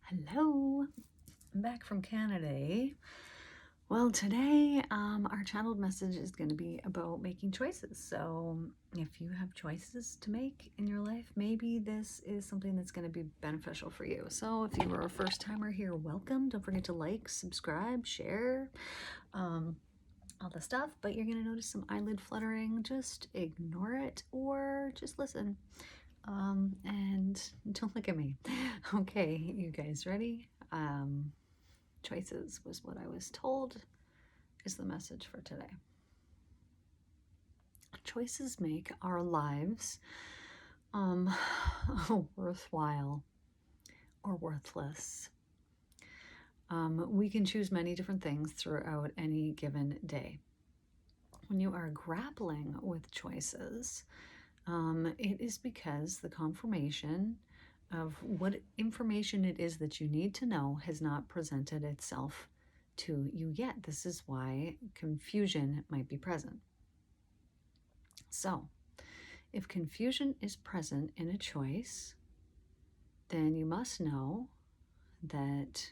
Hello, I'm back from Canada. Well, today our channeled message is going to be about making choices. So if you have choices to make in your life, maybe this is something that's going to be beneficial for you. So if you are a first timer here, welcome. Don't forget to like, subscribe, share, all the stuff, but you're going to notice some eyelid fluttering. Just ignore it or just listen. And don't look at me. Okay, you guys ready? Choices was what I was told is the message for today. Choices make our lives worthwhile or worthless. We can choose many different things throughout any given day. When you are grappling with choices, it is because the confirmation of what information it is that you need to know has not presented itself to you yet. This is why confusion might be present. So, if confusion is present in a choice, then you must know that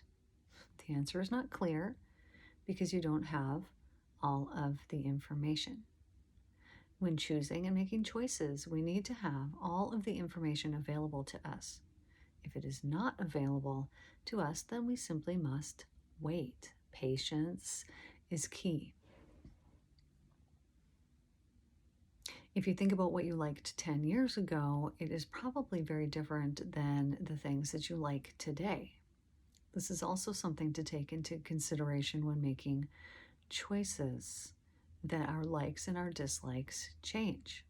the answer is not clear because you don't have all of the information. When choosing and making choices, we need to have all of the information available to us. If it is not available to us, then we simply must wait. Patience is key. If you think about what you liked 10 years ago, it is probably very different than the things that you like today. This is also something to take into consideration when making choices, that our likes and our dislikes change.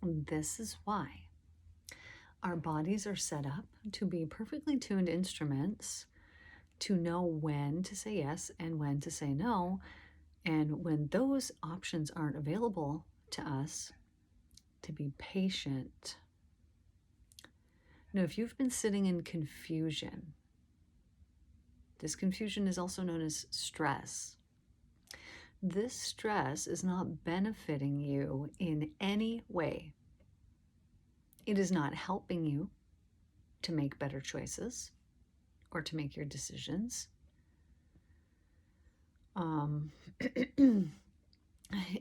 This is why our bodies are set up to be perfectly tuned instruments to know when to say yes and when to say no. And when those options aren't available to us, to be patient. Now, if you've been sitting in confusion, this confusion is also known as stress. This stress is not benefiting you in any way. It is not helping you to make better choices or to make your decisions.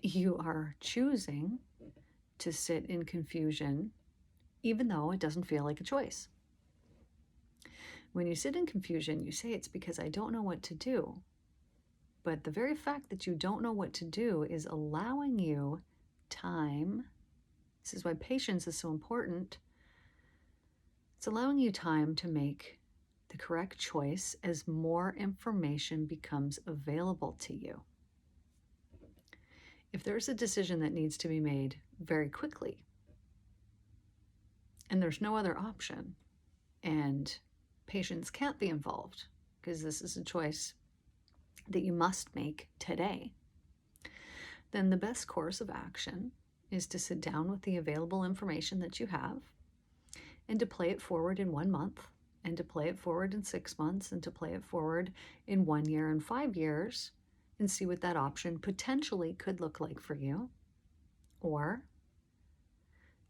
You are choosing to sit in confusion even though it doesn't feel like a choice. When you sit in confusion, you say it's because I don't know what to do. But the very fact that you don't know what to do is allowing you time. This is why patience is so important. It's allowing you time to make the correct choice as more information becomes available to you. If there's a decision that needs to be made very quickly, and there's no other option, and patience can't be involved because this is a choice that you must make today, then the best course of action is to sit down with the available information that you have and to play it forward in 1 month, and to play it forward in 6 months, and to play it forward in 1 year and 5 years, and see what that option potentially could look like for you. Or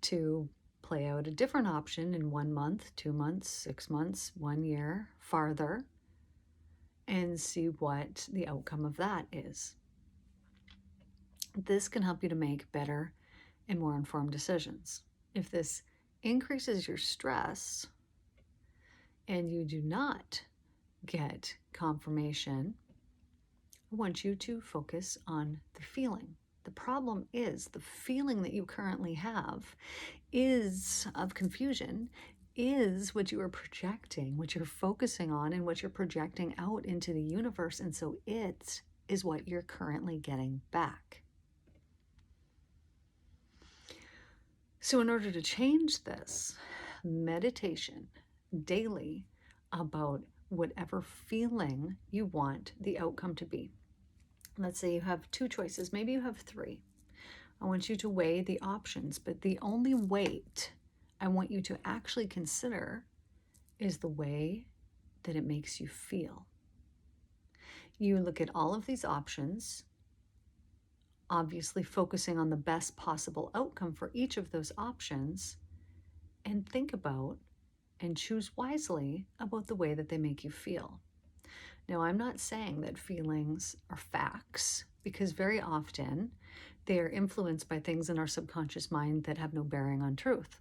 to play out a different option in 1 month, 2 months, 6 months, 1 year, farther, and see what the outcome of that is. This can help you to make better and more informed decisions. If this increases your stress and you do not get confirmation, I want you to focus on the feeling. The problem is the feeling that you currently have is of confusion, is what you are projecting, what you're focusing on, and what you're projecting out into the universe. And so it is what you're currently getting back. So in order to change this, meditation daily about whatever feeling you want the outcome to be. Let's say you have 2 choices, maybe you have 3. I want you to weigh the options, but the only weight I want you to actually consider is the way that it makes you feel. You look at all of these options, obviously focusing on the best possible outcome for each of those options, and think about and choose wisely about the way that they make you feel. Now, I'm not saying that feelings are facts, because very often they are influenced by things in our subconscious mind that have no bearing on truth.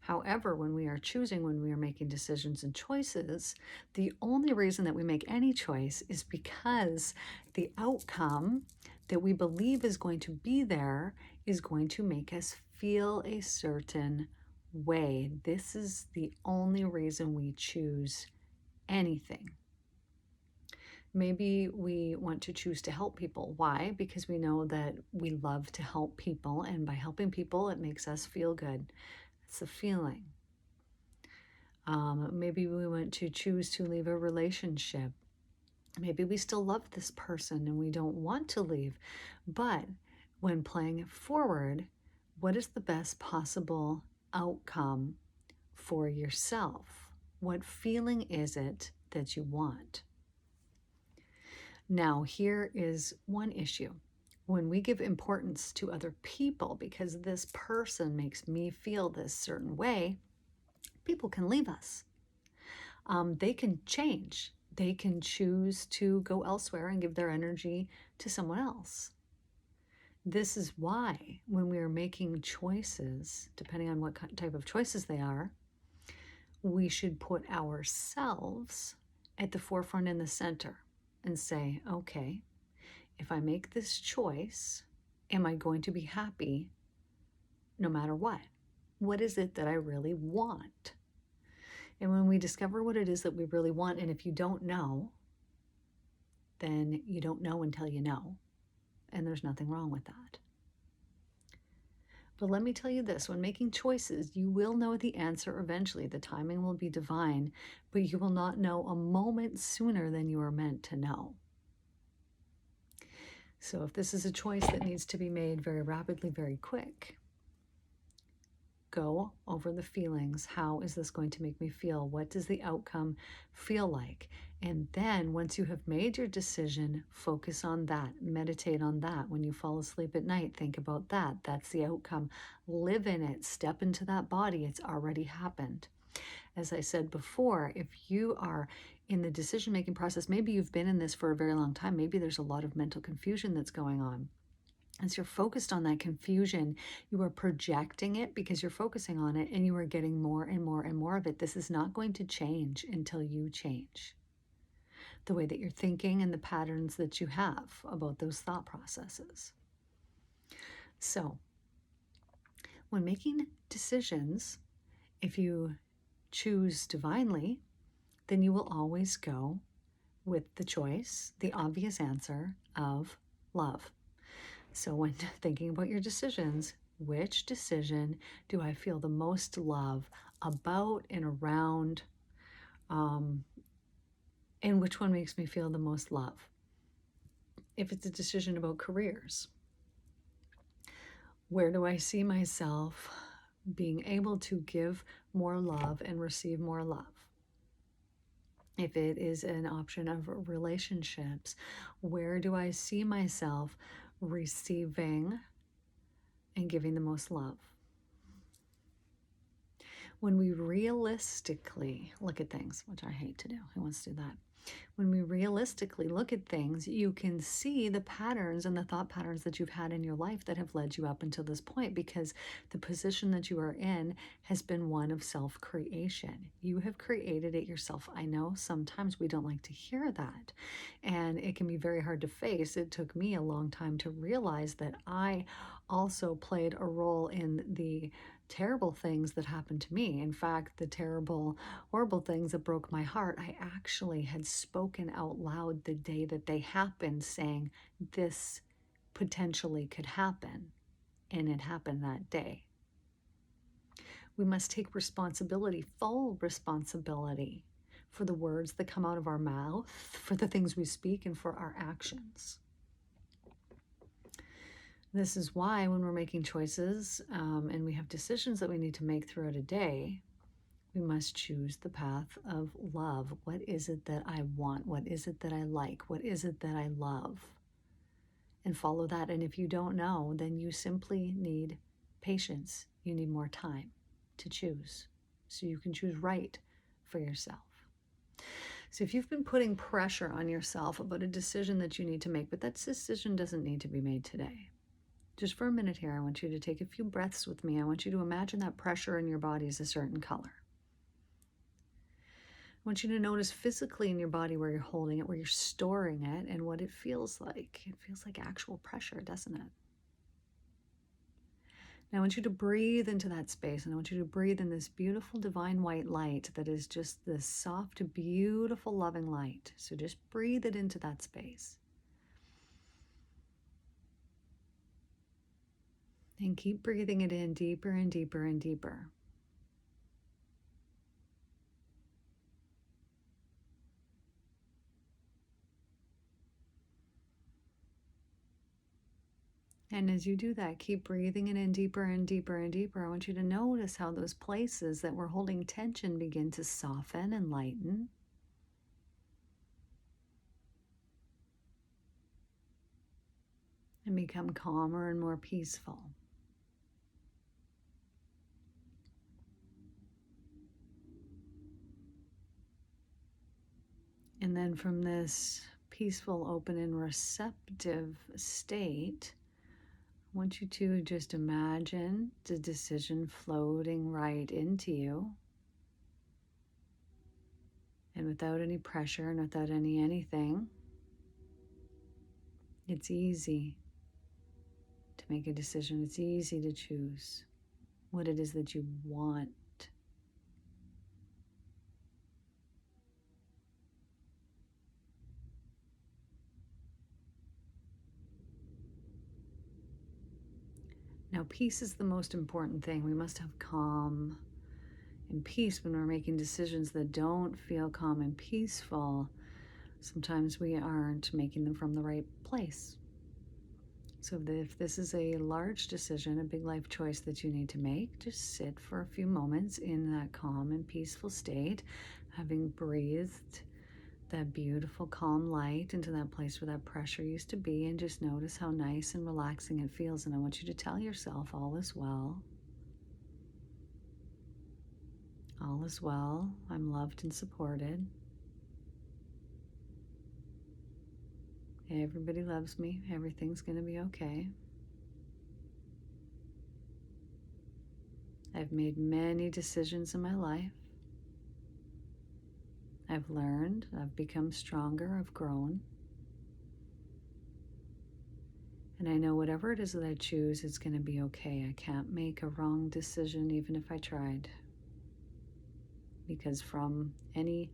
However, when we are choosing, when we are making decisions and choices, the only reason that we make any choice is because the outcome that we believe is going to be there is going to make us feel a certain way. This is the only reason we choose anything. Maybe we want to choose to help people. Why? Because we know that we love to help people, and by helping people, it makes us feel good. It's a feeling. Maybe we want to choose to leave a relationship. Maybe we still love this person and we don't want to leave. But when playing it forward, what is the best possible outcome for yourself? What feeling is it that you want? Now, here is one issue. When we give importance to other people because this person makes me feel this certain way, people can leave us. They can change. They can choose to go elsewhere and give their energy to someone else. This is why when we are making choices, depending on what type of choices they are, we should put ourselves at the forefront in the center and say, okay, if I make this choice, am I going to be happy no matter what? What is it that I really want? And when we discover what it is that we really want, and if you don't know, then you don't know until you know. And there's nothing wrong with that. But let me tell you this, when making choices, you will know the answer eventually. The timing will be divine, but you will not know a moment sooner than you are meant to know. So if this is a choice that needs to be made very rapidly, very quick, go over the feelings. How is this going to make me feel? What does the outcome feel like? And then once you have made your decision, focus on that. Meditate on that. When you fall asleep at night, think about that. That's the outcome. Live in it. Step into that body. It's already happened. As I said before, if you are in the decision-making process, maybe you've been in this for a very long time. Maybe there's a lot of mental confusion that's going on. As you're focused on that confusion, you are projecting it because you're focusing on it, and you are getting more and more and more of it. This is not going to change until you change the way that you're thinking and the patterns that you have about those thought processes. So when making decisions, if you choose divinely, then you will always go with the choice, the obvious answer of love. So when thinking about your decisions, which decision do I feel the most love about and around, and which one makes me feel the most love? If it's a decision about careers, where do I see myself being able to give more love and receive more love? If it is an option of relationships, where do I see myself receiving and giving the most love? When we realistically look at things, which I hate to do, who wants to do that? When we realistically look at things, you can see the patterns and the thought patterns that you've had in your life that have led you up until this point, because the position that you are in has been one of self-creation. You have created it yourself. I know sometimes we don't like to hear that, and it can be very hard to face. It took me a long time to realize that I also played a role in the terrible things that happened to me. In fact, the terrible, horrible things that broke my heart, I actually had spoken out loud the day that they happened, saying this potentially could happen, and it happened that day. We must take responsibility, full responsibility, for the words that come out of our mouth, for the things we speak, and for our actions. This is why when we're making choices and we have decisions that we need to make throughout a day, we must choose the path of love. What is it that I want? What is it that I like? What is it that I love? And follow that. And if you don't know, then you simply need patience. You need more time to choose. So you can choose right for yourself. So if you've been putting pressure on yourself about a decision that you need to make, but that decision doesn't need to be made today, just for a minute here, I want you to take a few breaths with me. I want you to imagine that pressure in your body is a certain color. I want you to notice physically in your body where you're holding it, where you're storing it, and what it feels like. It feels like actual pressure, doesn't it? Now I want you to breathe into that space, and I want you to breathe in this beautiful divine white light that is just this soft, beautiful, loving light. So just breathe it into that space. And keep breathing it in deeper and deeper and deeper. And as you do that, keep breathing it in deeper and deeper and deeper. I want you to notice how those places that were holding tension begin to soften and lighten. And become calmer and more peaceful. And then from this peaceful, open, and receptive state, I want you to just imagine the decision floating right into you. And without any pressure and without anything, it's easy to make a decision. It's easy to choose what it is that you want. Now, peace is the most important thing. We must have calm and peace when we're making decisions that don't feel calm and peaceful. Sometimes we aren't making them from the right place. So if this is a large decision, a big life choice that you need to make, just sit for a few moments in that calm and peaceful state, having breathed that beautiful calm light into that place where that pressure used to be, and just notice how nice and relaxing it feels. And I want you to tell yourself, all is well. All is well. I'm loved and supported. Everybody loves me. Everything's going to be okay. I've made many decisions in my life. I've learned, I've become stronger, I've grown. And I know whatever it is that I choose, it's going to be okay. I can't make a wrong decision even if I tried. Because from any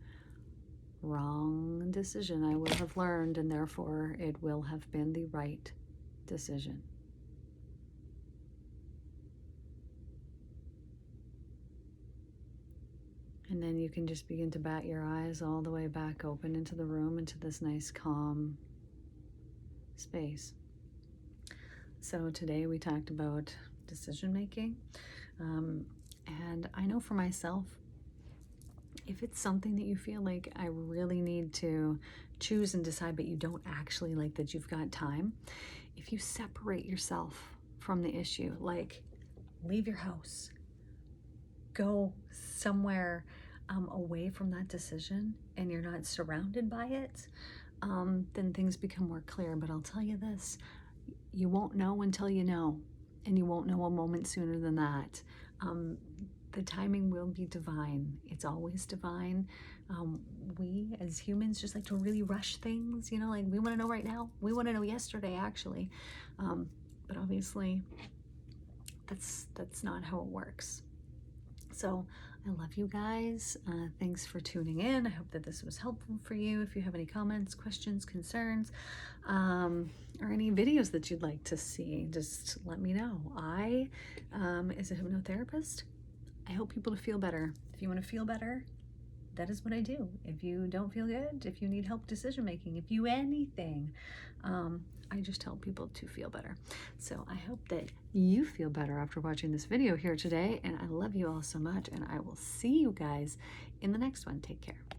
wrong decision I will have learned, and therefore it will have been the right decision. And then you can just begin to bat your eyes all the way back open into the room, into this nice calm space. So today we talked about decision making. And I know for myself, if it's something that you feel like I really need to choose and decide, but you don't actually like that you've got time, if you separate yourself from the issue, like leave your house, go somewhere away from that decision, and you're not surrounded by it, then things become more clear. But I'll tell you this, you won't know until you know, and you won't know a moment sooner than that. The timing will be divine. It's always divine. We as humans just like to really rush things, like we want to know right now. We want to know yesterday, actually. But obviously that's not how it works. So I love you guys. Thanks for tuning in. I hope that this was helpful for you. If you have any comments, questions, concerns, or any videos that you'd like to see, just let me know. I, as a hypnotherapist, I help people to feel better. If you want to feel better, that is what I do. If you don't feel good, if you need help decision making, if you anything, I just help people to feel better. So I hope that you feel better after watching this video here today, and I love you all so much, and I will see you guys in the next one. Take care.